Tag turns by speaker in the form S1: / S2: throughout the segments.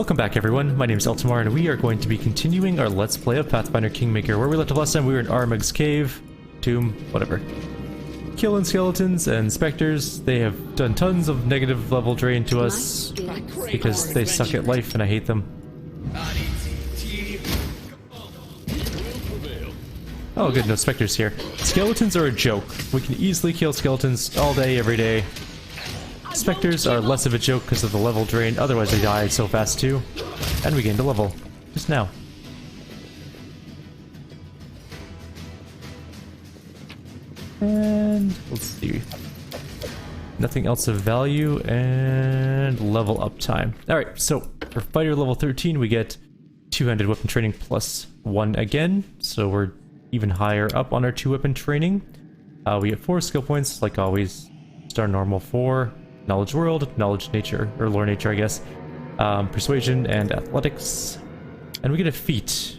S1: Welcome back everyone, my name is Eltimar and we are going to be continuing our Let's Play of Pathfinder Kingmaker. Where we left off last time we were in Armag's cave, tomb, whatever. Killing skeletons and specters. They have done tons of negative level drain to us because they suck at life and I hate them. Oh good, no specters here. Skeletons are a joke. We can easily kill skeletons all day, every day. Specters are less of a joke because of the level drain, otherwise they die so fast too. And we gained a level. Just now. And let's see. Nothing else of value and level up time. Alright, so for fighter level 13 we get two-handed weapon training plus 1 again. So we're even higher up on our 2-weapon training. We get 4 skill points like always. Star normal 4. Knowledge world, knowledge nature, or lore nature I guess. Persuasion and athletics. And we get a feat.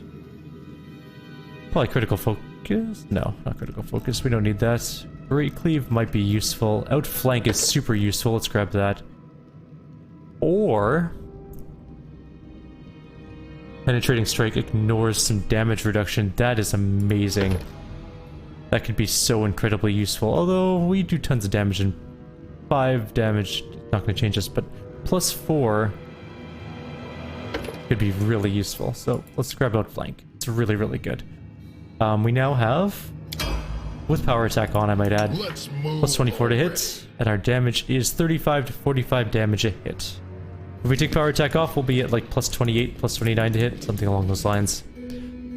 S1: Probably critical focus? No, not critical focus, we don't need that. Great cleave might be useful. Outflank is super useful, let's grab that. Or penetrating strike ignores some damage reduction. That is amazing. That could be so incredibly useful. Although we do tons of damage and 5 damage, not going to change us, but plus 4 could be really useful. So let's grab Outflank. It's really, really good. We now have, with power attack on I might add, plus 24 to hit, and our damage is 35 to 45 damage a hit. If we take power attack off, we'll be at like plus 28, plus 29 to hit, something along those lines.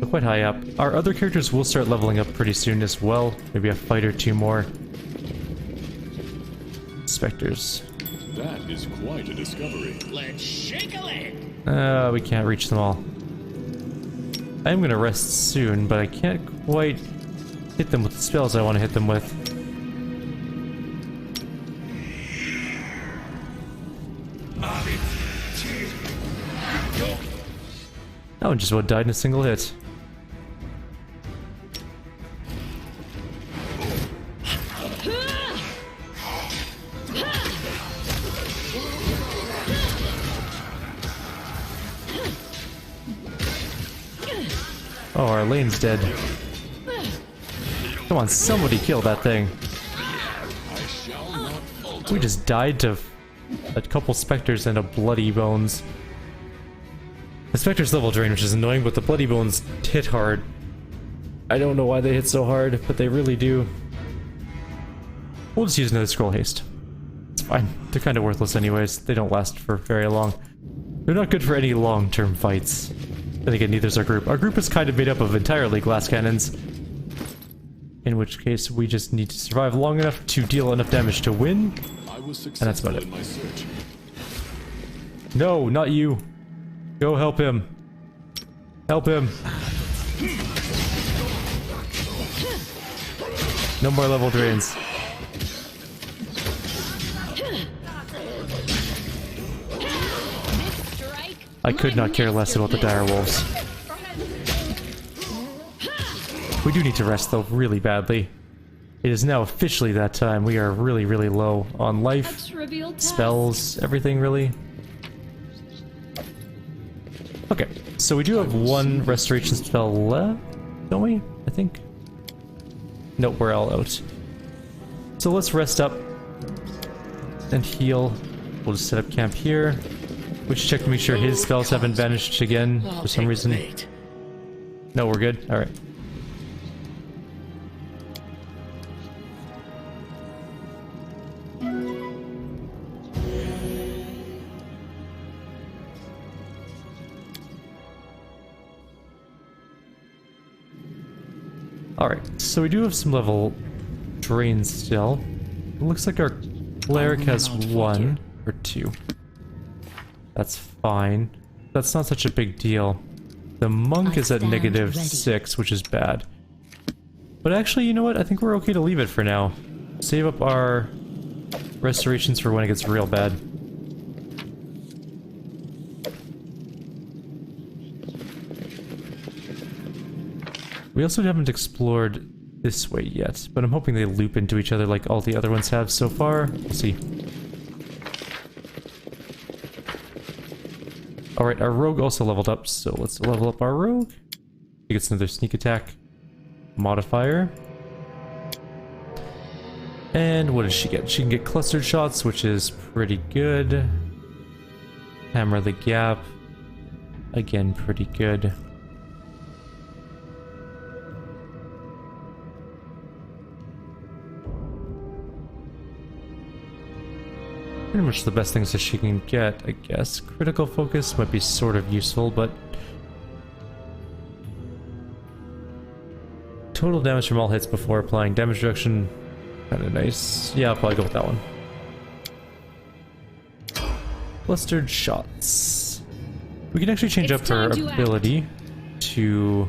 S1: So quite high up. Our other characters will start leveling up pretty soon as well. Maybe a fight or 2 more. Specters.
S2: That is quite a discovery. Let's shake a leg.
S1: We can't reach them all. I am gonna rest soon, but I can't quite hit them with the spells I want to hit them with. That one just about died in a single hit. Oh, our lane's dead. Come on, somebody kill that thing. We just died to a couple specters and a bloody bones. The specters level drain, which is annoying, but the bloody bones hit hard. I don't know why they hit so hard, but they really do. We'll just use another scroll haste. It's fine. They're kind of worthless anyways. They don't last for very long. They're not good for any long-term fights. Then again, neither is our group. Our group is kind of made up of entirely glass cannons. In which case, we just need to survive long enough to deal enough damage to win. And that's about it. No, not you. Go help him. Help him. No more level drains. I could not care less about the dire wolves. We do need to rest though, really badly. It is now officially that time. We are really, really low on life, spells, everything really. Okay, so we do have 1 restoration spell left, don't we? I think. Nope, we're all out. So let's rest up and heal. We'll just set up camp here. We should check to make sure his spells haven't vanished again for some reason. No, we're good? Alright. Alright, so we do have some level drains still. It looks like our cleric has 1 or 2. That's fine. That's not such a big deal. The monk is at -6, which is bad. But actually, you know what? I think we're okay to leave it for now. Save up our restorations for when it gets real bad. We also haven't explored this way yet, but I'm hoping they loop into each other like all the other ones have so far. We'll see. Alright, our rogue also leveled up, so let's level up our rogue. He gets another sneak attack modifier. And what does she get? She can get clustered shots, which is pretty good. Hammer the gap. Again, pretty good. Pretty much the best things that she can get, I guess. Critical focus might be sort of useful, but... Total damage from all hits before applying damage reduction. Kinda nice. Yeah, I'll probably go with that one. Clustered shots. We can actually change up her ability to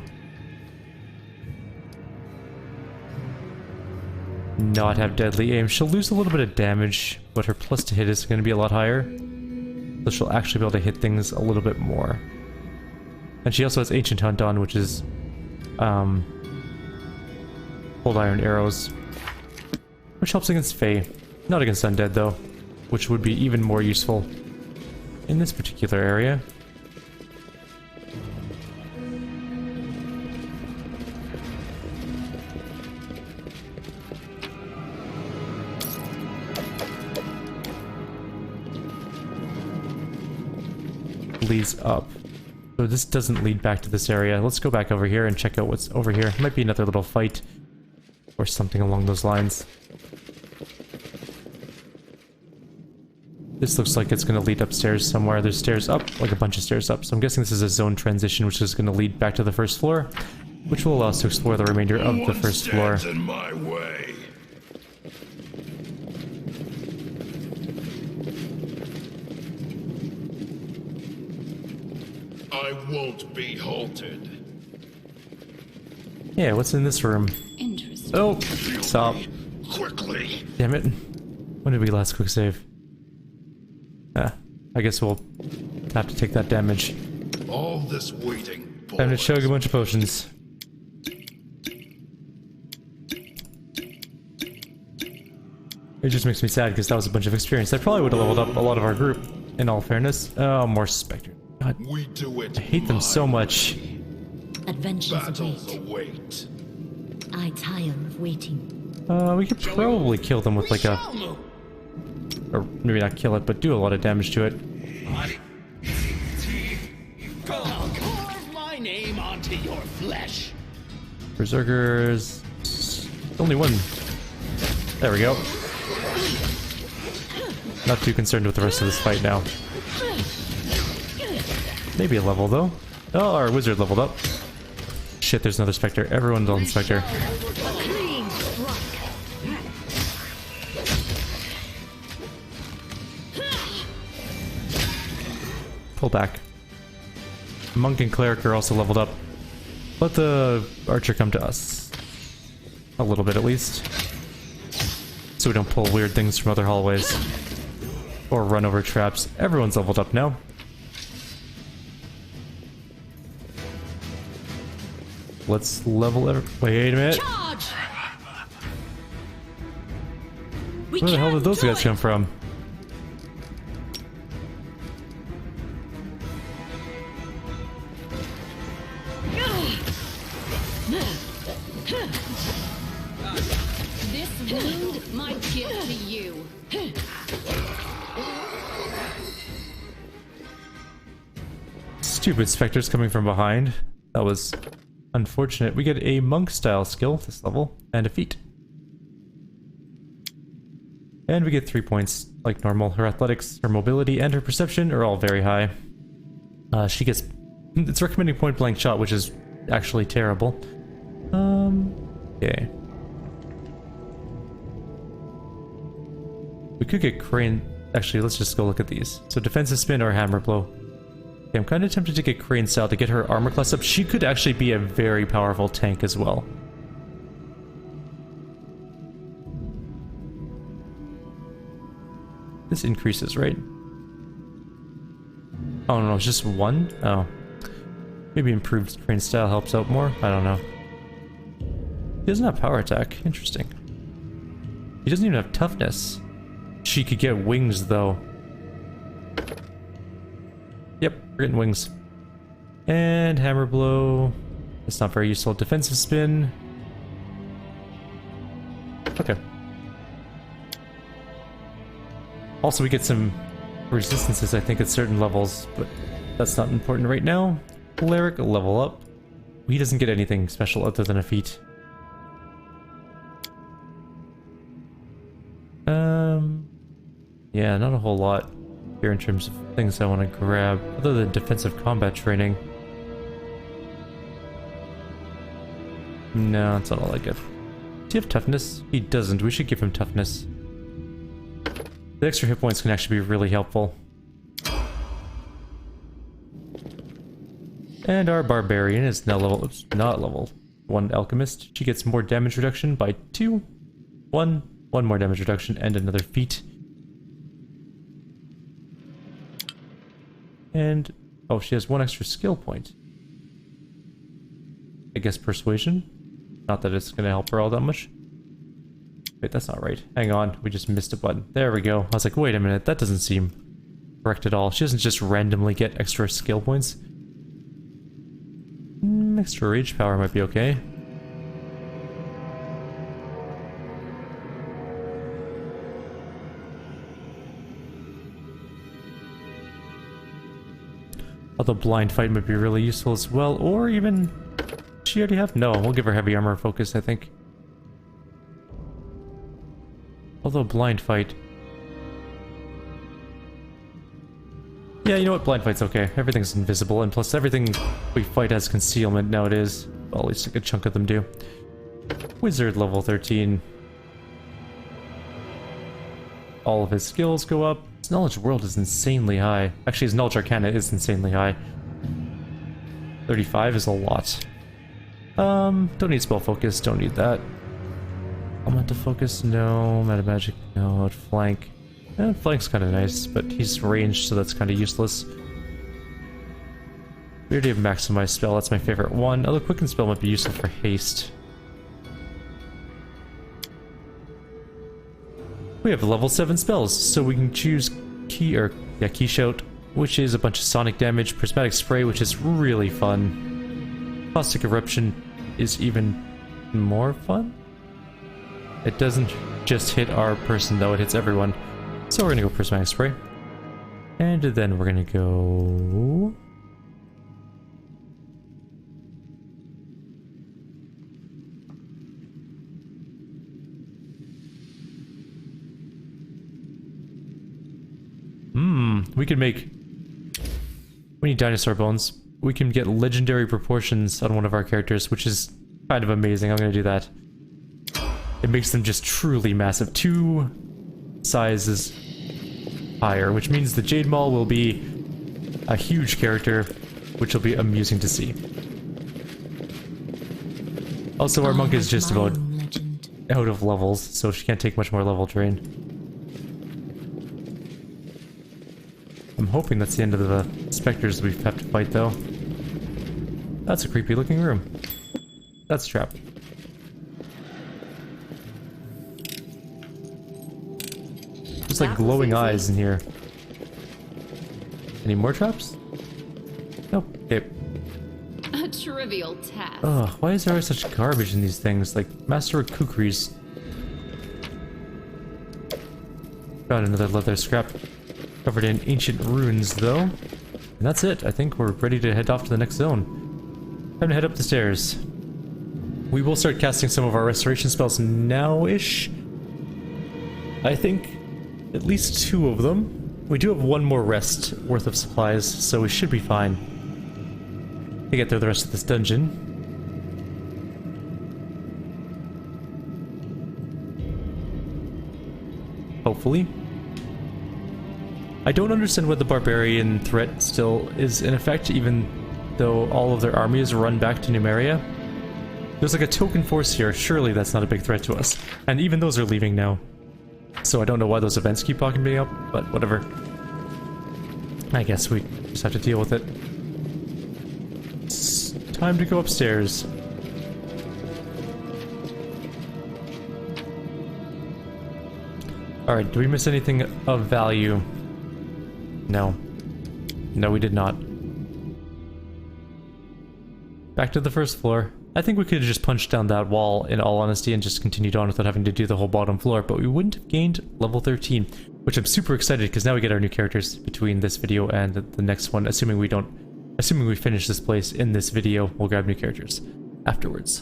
S1: not have deadly aim. She'll lose a little bit of damage, but her plus to hit is going to be a lot higher. So she'll actually be able to hit things a little bit more. And she also has Ancient Hunt on, which is Cold Iron Arrows, which helps against Fae. Not against Undead though, which would be even more useful in this particular area. Leads up. So this doesn't lead back to this area. Let's go back over here and check out what's over here. Might be another little fight or something along those lines. This looks like it's going to lead upstairs somewhere. There's stairs up, like a bunch of stairs up. So I'm guessing this is a zone transition, which is going to lead back to the first floor, which will allow us to explore the remainder of the first floor.
S2: In my way. I won't be halted.
S1: Yeah, what's in this room?
S3: Interesting.
S1: Oh, stop.
S2: Quickly.
S1: Damn it. When did we last quick save? I guess we'll have to take that damage.
S2: All this waiting.
S1: Time to chug a bunch of potions. It just makes me sad because that was a bunch of experience. That probably would have leveled up a lot of our group, in all fairness. Oh, more Spectre. God,
S2: We do it.
S1: I hate them so much.
S3: Adventures
S2: Battles
S3: await.
S2: await.
S3: I tire of waiting.
S1: We could probably kill them with like a... Or maybe not kill it, but do a lot of damage to it.
S4: Carve my name onto your flesh.
S1: Berserkers... Only one. There we go. Not too concerned with the rest of this fight now. Maybe a level though. Oh, our wizard leveled up. Shit, there's another Spectre. Everyone's on Spectre. Pull back. Monk and Cleric are also leveled up. Let the Archer come to us. A little bit at least. So we don't pull weird things from other hallways. Or run over traps. Everyone's leveled up now. Let's level every— wait a minute.
S3: Charge!
S1: Where the hell did those guys come from?
S3: This wound might give to you.
S1: Stupid specters coming from behind. That was unfortunate. We get a monk style skill this level and a feat. And we get 3 points like normal. Her athletics, her mobility, and her perception are all very high. She gets... it's recommending point blank shot, which is actually terrible. Okay. We could get crane... actually, let's just go look at these. So defensive spin or hammer blow. Okay, I'm kind of tempted to get crane style to get her armor class up. She could actually be a very powerful tank as well. This increases, right? Oh no, it's just one? Oh. Maybe improved crane style helps out more? I don't know. He doesn't have power attack. Interesting. He doesn't even have toughness. She could get wings though. Yep, We're getting wings. And hammer blow. It's not very useful. Defensive spin. Okay. Also, we get some resistances, I think, at certain levels, but that's not important right now. Cleric, level up. He doesn't get anything special other than a feat. Yeah, not a whole lot here in terms of things I want to grab, other than defensive combat training. No, that's not all I get. Does he have toughness? He doesn't. We should give him toughness. The extra hit points can actually be really helpful. And our barbarian is now level, oops, not level 1 alchemist. She gets more damage reduction by 2. One more damage reduction and another feat. And, oh, she has 1 extra skill point. I guess persuasion. Not that it's gonna help her all that much. Wait, that's not right. Hang on, we just missed a button. There we go. I was like, wait a minute, that doesn't seem correct at all. She doesn't just randomly get extra skill points. Extra rage power might be okay. Although blind fight might be really useful as well, or even... Does she already have? No, we'll give her heavy armor focus, I think. Although blind fight... Yeah, you know what? Blind fight's okay. Everything's invisible, and plus everything we fight has concealment nowadays. Well, at least a good chunk of them do. Wizard level 13. All of his skills go up. His knowledge world is insanely high. Actually, his knowledge arcana is insanely high. 35 is a lot. Don't need spell focus, don't need that. Elemental focus, no. Meta magic, no. Flank. Flank's kind of nice, but he's ranged, so that's kind of useless. We already have maximized spell, that's my favorite one. Although quicken spell might be useful for haste. We have level 7 spells, so we can choose key shout, which is a bunch of sonic damage, prismatic spray, which is really fun. Caustic eruption is even more fun. It doesn't just hit our person though, it hits everyone. So we're gonna go prismatic spray. And then we're gonna go... we can make... We need dinosaur bones. We can get legendary proportions on one of our characters, which is kind of amazing. I'm gonna do that. It makes them just truly massive. 2 sizes higher, which means the Jade Maul will be a huge character, which will be amusing to see. Also, our monk is just about out of levels, so she can't take much more level drain. I'm hoping that's the end of the specters we've had to fight, though. That's a creepy looking room. That's a trap. There's like glowing eyes in here. Any more traps? Nope. Okay.
S3: A trivial task.
S1: Ugh, why is there always such garbage in these things? Like Master of Kukris. Found another leather scrap. Covered in ancient runes, though. And that's it. I think we're ready to head off to the next zone. Time to head up the stairs. We will start casting some of our restoration spells now-ish. I think at least 2 of them. We do have 1 more rest worth of supplies, so we should be fine to get through the rest of this dungeon. Hopefully. I don't understand why the barbarian threat still is in effect, even though all of their armies run back to Numeria. There's like a token force here, surely that's not a big threat to us. And even those are leaving now. So I don't know why those events keep popping me up, but whatever. I guess we just have to deal with it. It's time to go upstairs. Alright, do we miss anything of value? No. No, we did not. back to the first floor. I think we could have just punched down that wall, in all honesty, and just continued on without having to do the whole bottom floor, but we wouldn't have gained level 13, which I'm super excited because now we get our new characters between this video and the next one, assuming we finish this place in this video. We'll grab new characters afterwards.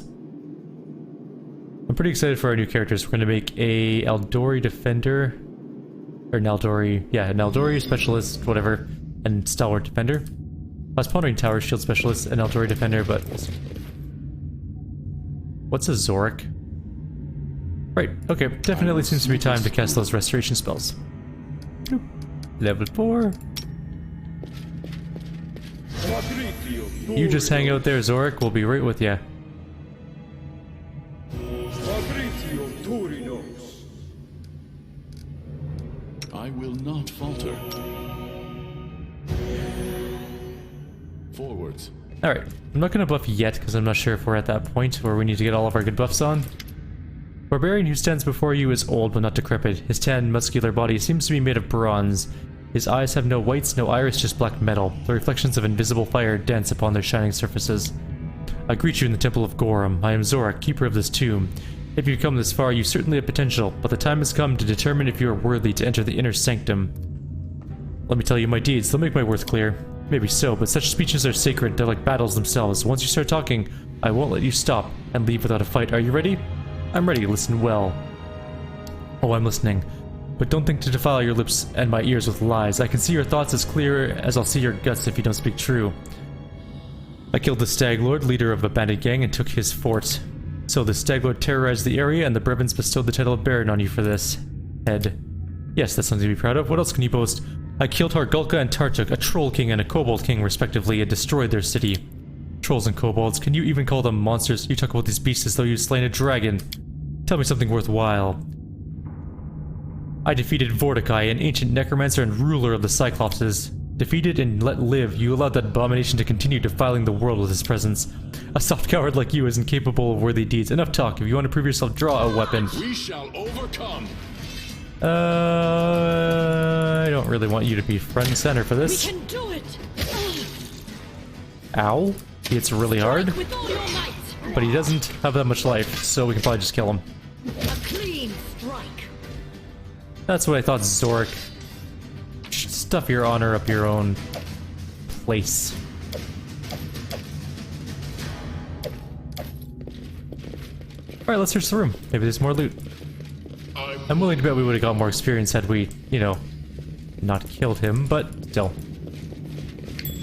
S1: I'm pretty excited for our new characters. We're going to make a Eldori Defender, or an Eldori Specialist, whatever, and Stalwart Defender. I was pondering Tower Shield Specialist and Eldori Defender, but what's a Zorik? Right, okay, definitely seems to be time to cast those restoration spells. Level 4. You just hang out there, Zorik. We'll be right with ya.
S2: I will not falter. Forwards.
S1: Alright, I'm not going to buff yet because I'm not sure if we're at that point where we need to get all of our good buffs on. Barbarian who stands before you is old but not decrepit. His tan, muscular body seems to be made of bronze. His eyes have no whites, no iris, just black metal. The reflections of invisible fire dance upon their shining surfaces. I greet you in the Temple of Gorum. I am Zorak, keeper of this tomb. If you've come this far, you certainly have potential, but the time has come to determine if you are worthy to enter the inner sanctum. Let me tell you my deeds, they'll make my worth clear. Maybe so, but such speeches are sacred, they're like battles themselves. Once you start talking, I won't let you stop and leave without a fight. Are you ready? I'm ready, listen well. Oh, I'm listening. But don't think to defile your lips and my ears with lies. I can see your thoughts as clear as I'll see your guts if you don't speak true. I killed the Stag Lord, leader of a bandit gang, and took his fort. So the Stag Lord terrorized the area, and the Brevins bestowed the title of Baron on you for this. Head. Yes, that's something to be proud of. What else can you boast? I killed Hargulka and Tartuk, a Troll King and a Kobold King respectively, and destroyed their city. Trolls and kobolds, can you even call them monsters? You talk about these beasts as though you'd slain a dragon. Tell me something worthwhile. I defeated Vortikai, an ancient necromancer and ruler of the Cyclopses. Defeated and let live, you allowed that abomination to continue defiling the world with his presence. A soft coward like you isn't capable of worthy deeds. Enough talk. If you want to prove yourself, draw a weapon.
S2: We shall overcome.
S1: I don't really want you to be front and center for this.
S3: We can do it.
S1: Ow. It's really hard.
S3: With all your might.
S1: But he doesn't have that much life, so we can probably just kill him.
S3: A clean strike.
S1: That's what I thought, Zorik. Stuff your honor up your own place. Alright, let's search the room. Maybe there's more loot. I'm willing to bet we would have got more experience had we, you know, not killed him, but still.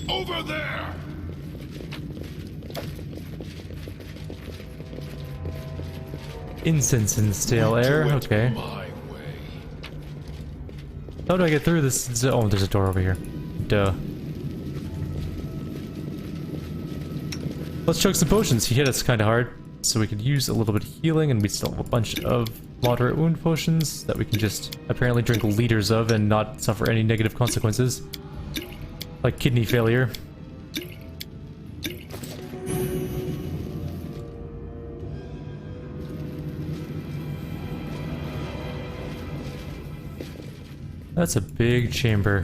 S2: Over there.
S1: Incense and stale air, okay.
S2: My way.
S1: How do I get through this? Oh, there's a door over here. Duh. Let's chug some potions. He hit us kind of hard, so we could use a little bit of healing, and we still have a bunch of moderate wound potions that we can just apparently drink liters of and not suffer any negative consequences. Like kidney failure. That's a big chamber.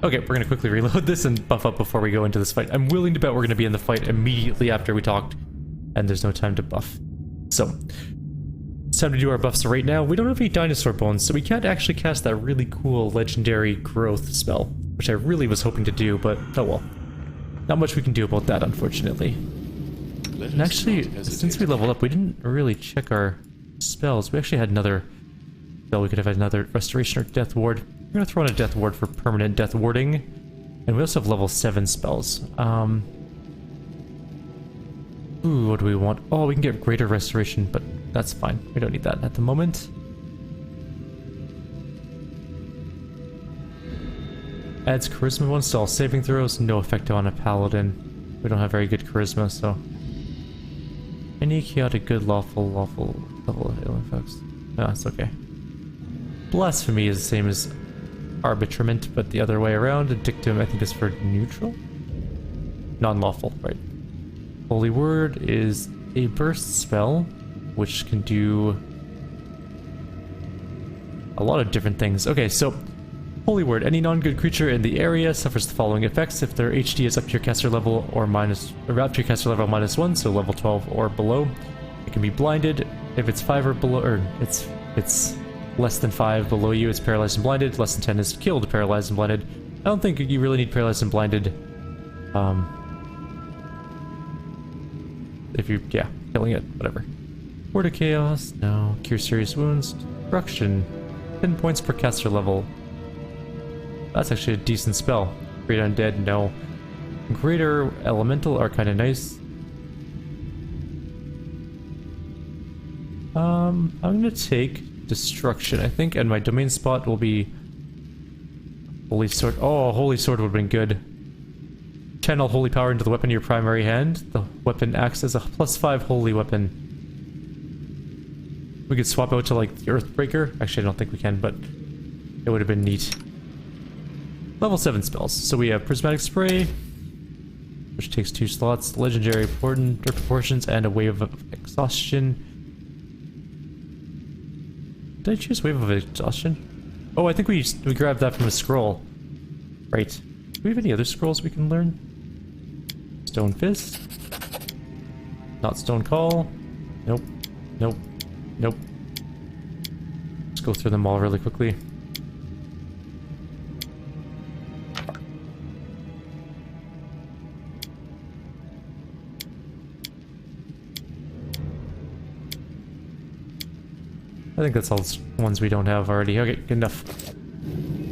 S1: Okay, we're gonna quickly reload this and buff up before we go into this fight. I'm willing to bet we're gonna be in the fight immediately after we talked, and there's no time to buff. So, it's time to do our buffs right now. We don't have any dinosaur bones, so we can't actually cast that really cool legendary growth spell, which I really was hoping to do, but oh well. Not much we can do about that, unfortunately. And actually, since we leveled up, we didn't really check our spells. We actually had another spell. We could have had another restoration or death ward. We're gonna throw in a death ward for permanent death warding. And we also have level 7 spells. Ooh, what do we want? Oh, we can get greater restoration, but that's fine. We don't need that at the moment. Adds charisma once to all saving throws. No effect on a paladin. We don't have very good charisma, so... Any chaotic good lawful level of healing effects. No, that's okay. Blasphemy is the same as arbitrament, but the other way around. Dictum, I think, is for neutral? Non-lawful, right. Holy Word is a burst spell, which can do a lot of different things. Okay, so Holy word. Any non-good creature in the area suffers the following effects if their HD is up to your caster level or up to your caster level -1, so level 12 or below. It can be blinded. If it's 5 or below, or it's less than 5 below you, it's paralyzed and blinded. Less than 10 is killed, paralyzed and blinded. I don't think you really need paralyzed and blinded. If you, yeah, killing it, whatever. Word of Chaos, no. Cure serious wounds. Destruction. 10 points per caster level. That's actually a decent spell. Great Undead, no. Greater Elemental are kind of nice. I'm gonna take Destruction, I think, and my domain spot will be Holy Sword. Oh, Holy Sword would have been good. Channel Holy Power into the weapon in your primary hand. The weapon acts as a +5 holy weapon. We could swap out to like the Earthbreaker. Actually, I don't think we can, but it would have been neat. Level 7 spells. So we have Prismatic Spray, which takes 2 slots, Legendary Proportions, and a Wave of Exhaustion. Did I choose Wave of Exhaustion? Oh, I think we grabbed that from a scroll. Right. Do we have any other scrolls we can learn? Stone Fist. Not Stone Call. Nope. Nope. Nope. Let's go through them all really quickly. I think that's all the ones we don't have already. Okay, good enough.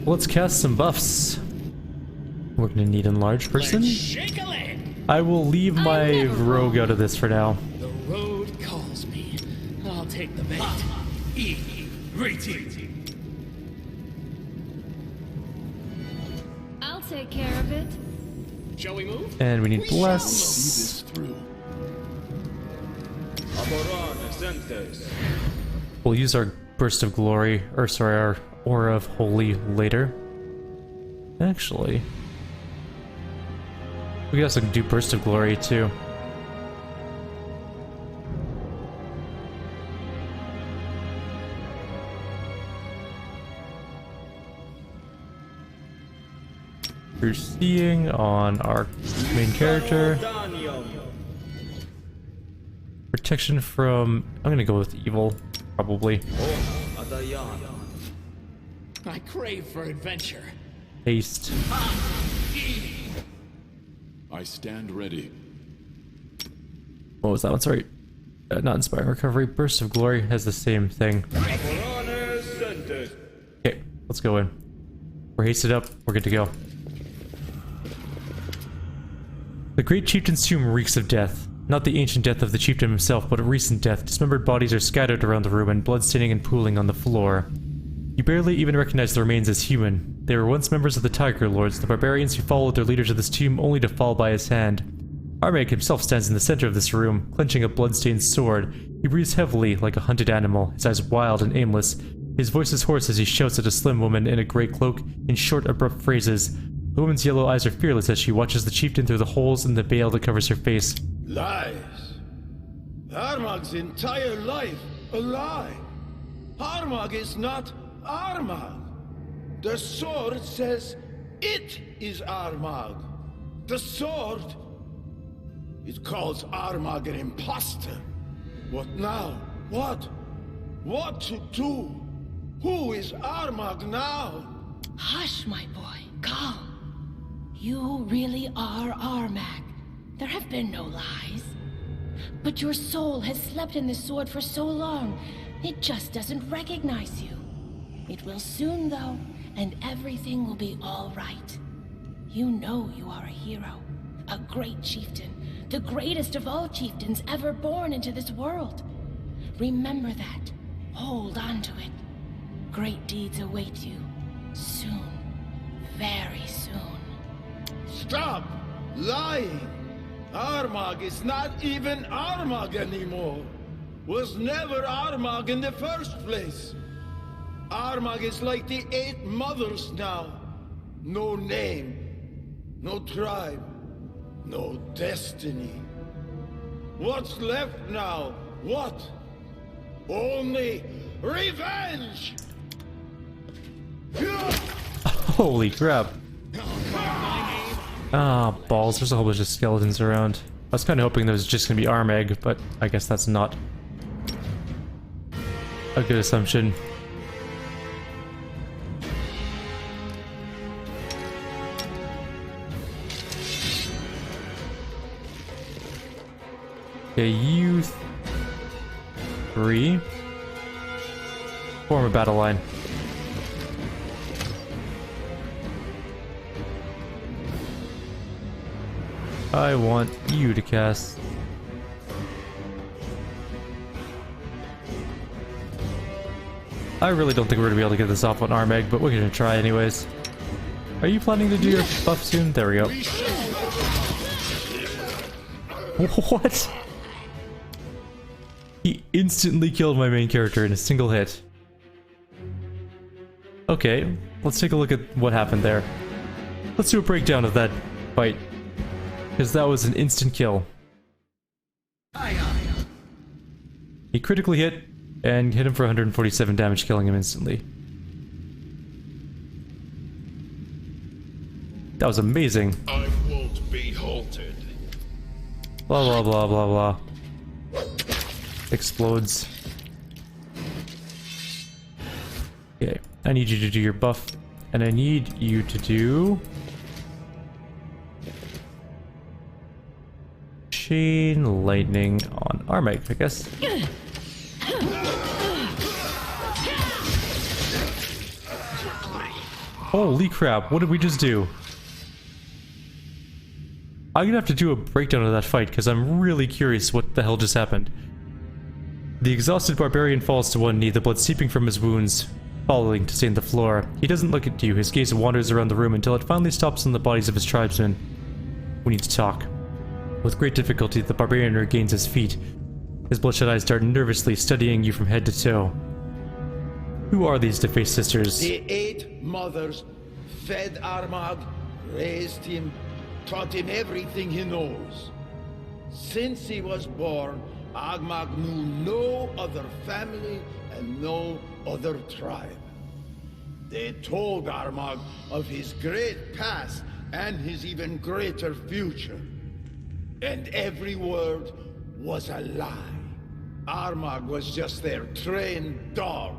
S1: Let's cast some buffs. We're gonna need Enlarged Person. I will leave my rogue out of this for now.
S4: The road calls me. I'll take the bait.
S3: I'll take care of it.
S4: Shall we move?
S1: And we need
S2: See
S1: Bless.
S2: this through.
S1: We'll use our Burst of Glory, or sorry, our Aura of Holy later. Actually, we could also do Burst of Glory too. We're seeing on our main character. Protection from, I'm gonna go with evil, probably.
S4: I crave for adventure.
S1: Haste.
S2: I stand ready.
S1: What was that one? Sorry. Not Inspiring Recovery. Burst of Glory has the same thing. Okay, let's go in. We're hasted up. We're good to go. The Great Chieftain's tomb reeks of death. Not the ancient death of the chieftain himself, but a recent death. Dismembered bodies are scattered around the room and blood staining and pooling on the floor. You barely even recognize the remains as human. They were once members of the Tiger Lords, the barbarians who followed their leader to this tomb only to fall by his hand. Armag himself stands in the center of this room, clenching a blood-stained sword. He breathes heavily like a hunted animal, his eyes wild and aimless. His voice is hoarse as he shouts at a slim woman in a grey cloak in short, abrupt phrases. The woman's yellow eyes are fearless as she watches the chieftain through the holes in the veil that covers her face.
S5: Lies. Armag's entire life a lie. Armag is not Armag. The sword says it is Armag. The sword, it calls Armag an imposter. What now? What? What to do? Who is Armag now?
S3: Hush, my boy. Calm. You really are Armag. There have been no lies. But your soul has slept in this sword for so long, it just doesn't recognize you. It will soon, though, and everything will be all right. You know you are a hero, a great chieftain, the greatest of all chieftains ever born into this world. Remember that. Hold on to it. Great deeds await you. Soon. Very soon.
S5: Stop lying. Armag is not even Armag anymore. Was never Armag in the first place. Armag is like the 8 mothers now. No name, no tribe, no destiny. What's left now? What? Only revenge!
S1: Holy crap. Ah, balls. There's a whole bunch of skeletons around. I was kind of hoping there was just going to be Armag, but I guess that's not a good assumption. Okay, you three. Form a battle line. I want you to cast. I really don't think we're gonna be able to get this off on Armag, but we're gonna try anyways. Are you planning to do your buff soon? There we go. What? He instantly killed my main character in a single hit. Okay, let's take a look at what happened there. Let's do a breakdown of that fight. Because that was an instant kill. He critically hit, and hit him for 147 damage, killing him instantly. That was amazing.
S2: I won't be halted.
S1: Blah blah blah blah blah. Explodes. Okay, I need you to do your buff, and I need you to do... Chain lightning on Armag, I guess. Holy crap, what did we just do? I'm gonna have to do a breakdown of that fight, because I'm really curious what the hell just happened. The exhausted barbarian falls to one knee, the blood seeping from his wounds, falling to stain the floor. He doesn't look at you, his gaze wanders around the room until it finally stops on the bodies of his tribesmen. We need to talk. With great difficulty, the barbarian regains his feet. His bloodshot eyes dart nervously, studying you from head to toe. Who are these defaced sisters?
S5: The 8 mothers fed Armag, raised him, taught him everything he knows. Since he was born, Armag knew no other family and no other tribe. They told Armag of his great past and his even greater future. And every word was a lie. Armag was just their trained dog.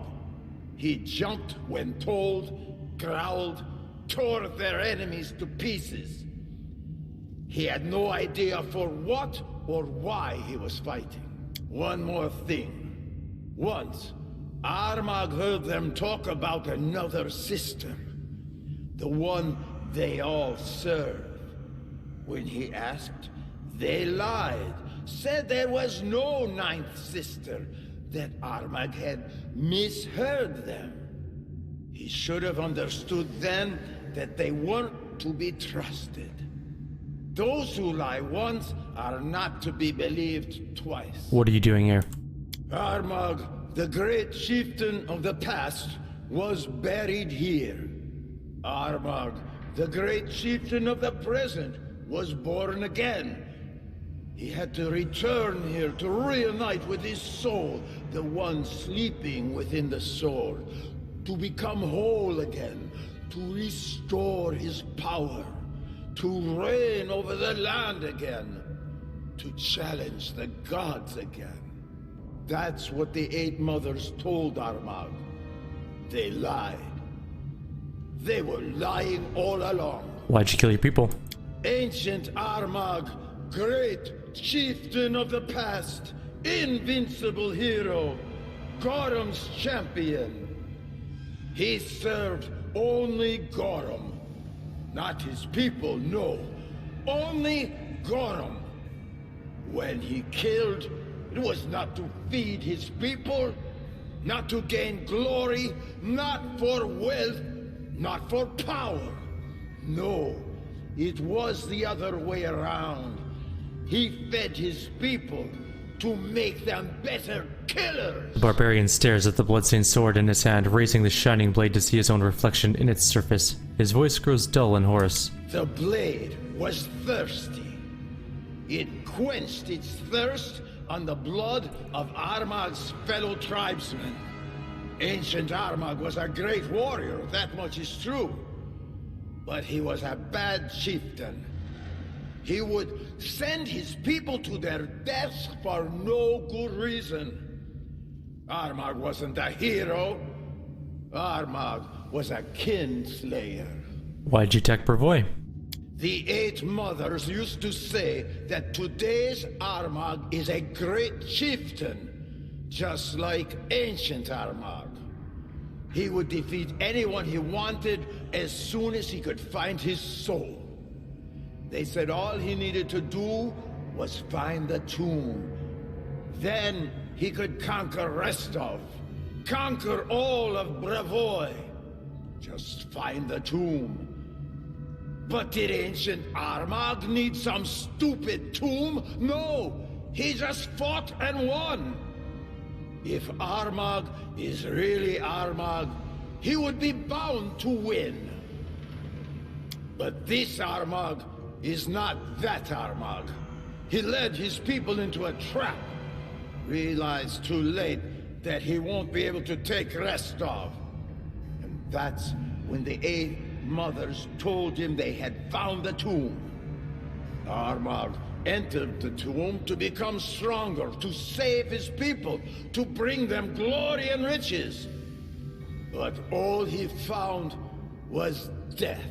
S5: He jumped when told, growled, tore their enemies to pieces. He had no idea for what or why he was fighting. One more thing. Once, Armag heard them talk about another system. The one they all serve. When he asked, they lied, said there was no 9th sister, that Armag had misheard them. He should have understood then that they weren't to be trusted. Those who lie once are not to be believed twice.
S1: What are you doing here?
S5: Armag, the great chieftain of the past, was buried here. Armag, the great chieftain of the present, was born again. He had to return here to reunite with his soul, the one sleeping within the sword, to become whole again, to restore his power, to reign over the land again, to challenge the gods again. That's what the 8 mothers told Armag. They lied. They were lying all along.
S1: Why'd you kill your people?
S5: Ancient Armag, great chieftain of the past, invincible hero, Gorham's champion. He served only Gorham. Not his people, no. Only Gorham. When he killed, it was not to feed his people, not to gain glory, not for wealth, not for power. No, it was the other way around. He fed his people to make them better killers.
S1: The barbarian stares at the bloodstained sword in his hand, raising the shining blade to see his own reflection in its surface. His voice grows dull and hoarse.
S5: The blade was thirsty. It quenched its thirst on the blood of Armag's fellow tribesmen. Ancient Armag was a great warrior, that much is true. but he was a bad chieftain. He would send his people to their deaths for no good reason. Armagh wasn't a hero. Armagh was a kinslayer.
S1: Why'd you attack Brevoy?
S5: The Eight Mothers used to say that today's Armagh is a great chieftain, just like ancient Armagh. He would defeat anyone he wanted as soon as he could find his soul. They said all he needed to do was find the tomb. Then he could conquer Restov, conquer all of Brevoy. Just find the tomb. But did ancient Armagh need some stupid tomb? No! He just fought and won! If Armagh is really Armagh, he would be bound to win. But this Armagh is not that Armagh. He led his people into a trap. Realized too late that he won't be able to take Restov. And that's when the Eight Mothers told him they had found the tomb. Armagh entered the tomb to become stronger, to save his people, to bring them glory and riches. But all he found was death.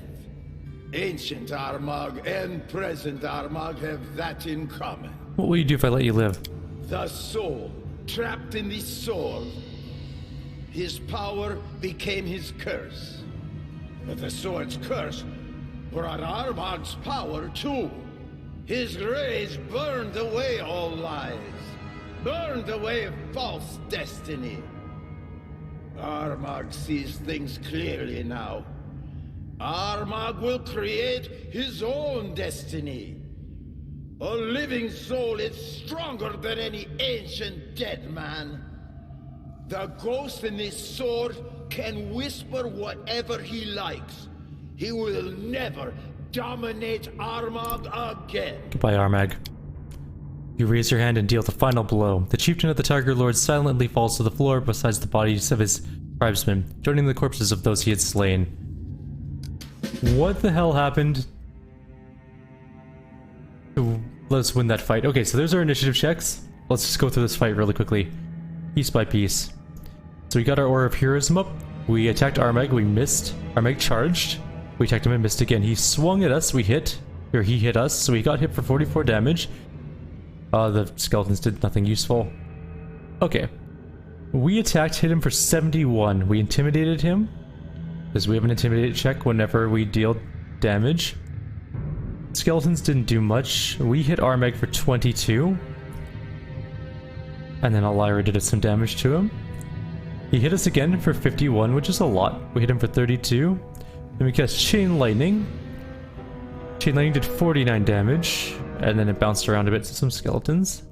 S5: Ancient Armagh and present Armagh have that in common.
S1: What will you do if I let you live?
S5: The soul, trapped in the sword. His power became his curse. But the sword's curse brought Armagh's power too. His rays burned away all lies, burned away false destiny. Armagh sees things clearly now. Armagh will create his own destiny. A living soul is stronger than any ancient dead man. The ghost in this sword can whisper whatever he likes. He will never dominate Armagh again.
S1: Goodbye, Armagh. You raise your hand and deal the final blow. The chieftain of the Tiger Lord silently falls to the floor beside the bodies of his tribesmen, joining the corpses of those he had slain. What the hell happened to let us win that fight? Okay, so there's our initiative checks. Let's just go through this fight really quickly, piece by piece. So we got our Aura of Heroism up. We attacked Armagh, we missed. Armagh charged. We attacked him and missed again. He swung at us, we hit. Or he hit us, so we got hit for 44 damage. The skeletons did nothing useful. Okay. We attacked, hit him for 71. We intimidated him, because we have an intimidate check whenever we deal damage. Skeletons didn't do much. We hit Armagh for 22. And then Elira did some damage to him. He hit us again for 51, which is a lot. We hit him for 32. Then we cast Chain Lightning. Chain Lightning did 49 damage, and then it bounced around a bit to some skeletons.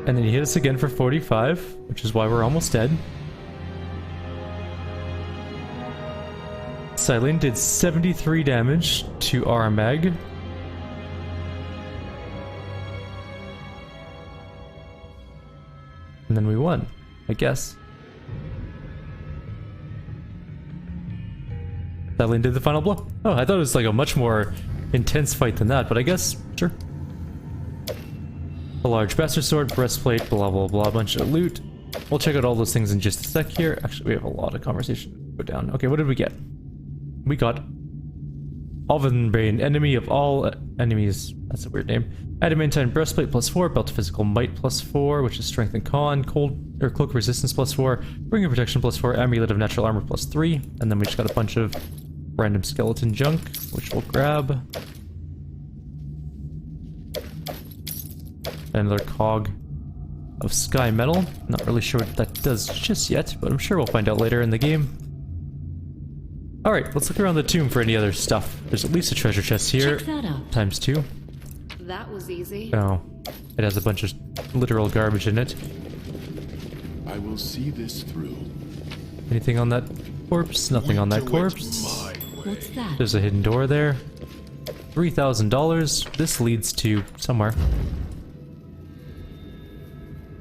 S1: And then he hit us again for 45, which is why we're almost dead. Silene did 73 damage to Armagh. And then we won, I guess. Silene did the final blow. Oh, I thought it was like a much more intense fight than that, but I guess, sure. A large bastard sword, breastplate, blah blah blah, a bunch of loot. We'll check out all those things in just a sec here. Actually, we have a lot of conversation to go down. Okay, what did we get? We got Ovenbane, enemy of all enemies. That's a weird name. Adamantine breastplate +4, belt of physical might +4, which is strength and con. Cold or cloak resistance +4, ring of protection +4, amulet of natural armor +3, and then we just got a bunch of random skeleton junk, which we'll grab. Another cog of sky metal. Not really sure what that does just yet, but I'm sure we'll find out later in the game. Alright, let's look around the tomb for any other stuff. There's at least a treasure chest here.
S6: Check that out.
S1: ×2.
S6: That was easy.
S1: Oh. It has a bunch of literal garbage in it.
S2: I will see this through.
S1: Anything on that corpse? Nothing on that corpse.
S6: What's that?
S1: There's a hidden door there. $3,000. This leads to somewhere.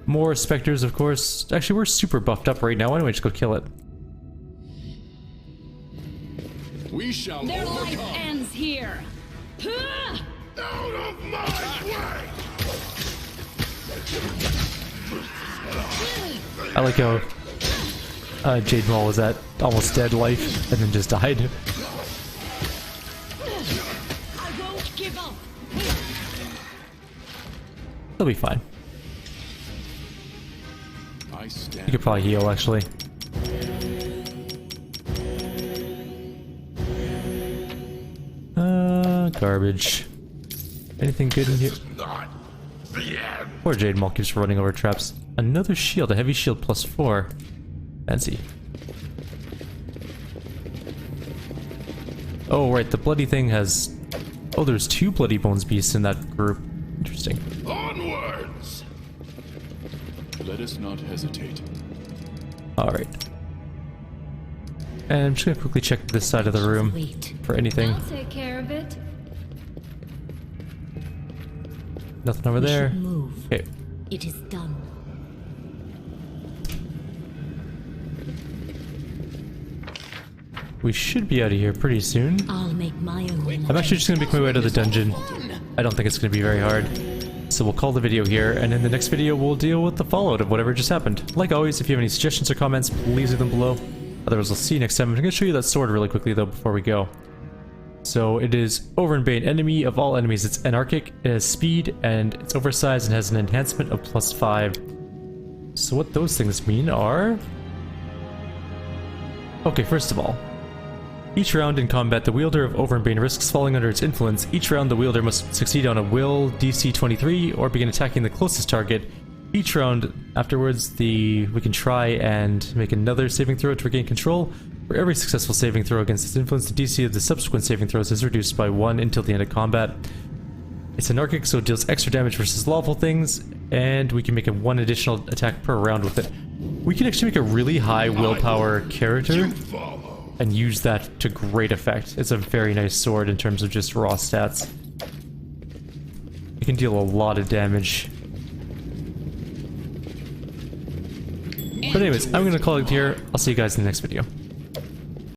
S1: More specters, of course. Actually, we're super buffed up right now. Why don't we just go kill it?
S2: We shall
S6: Their life
S2: overcome.
S6: ends here.
S5: Out of my way!
S1: I like how Jade Maul was at almost dead life and then just died.
S6: I won't give up.
S1: He'll be fine.
S2: I stand.
S1: You could probably heal, actually. Garbage. Anything good in here?
S5: Not the end.
S1: Poor Jade Maul keeps running over traps. Another shield, a heavy shield +4. Fancy. Oh, right, the bloody thing has... Oh, there's 2 Bloody Bones beasts in that group. Interesting.
S5: Onwards!
S2: Let us not hesitate.
S1: Alright. And I'm just gonna quickly check this side of the room for anything.
S6: I'll take care of it.
S1: Nothing over there.
S6: Move.
S1: Okay.
S6: It is done.
S1: We should be out of here pretty soon.
S6: I'll make my own.
S1: I'm actually just gonna make my way to the dungeon. I don't think it's gonna be very hard. So we'll call the video here, and in the next video we'll deal with the fallout of whatever just happened. Like always, if you have any suggestions or comments, please leave them below. Otherwise, I'll see you next time. I'm gonna show you that sword really quickly though before we go. So it is Overbane, enemy of all enemies. It's anarchic, it has speed, and it's oversized and has an enhancement of +5. So what those things mean are... Okay, first of all, each round in combat, the wielder of Overbane risks falling under its influence. Each round, the wielder must succeed on a will DC 23 or begin attacking the closest target. Each round afterwards, we can try and make another saving throw to regain control. For every successful saving throw against its influence, the DC of the subsequent saving throws is reduced by 1 until the end of combat. It's anarchic, so it deals extra damage versus lawful things, and we can make a 1 additional attack per round with it. We can actually make a really high willpower character and use that to great effect. It's a very nice sword in terms of just raw stats. It can deal a lot of damage. But anyways, I'm gonna call it here. I'll see you guys in the next video.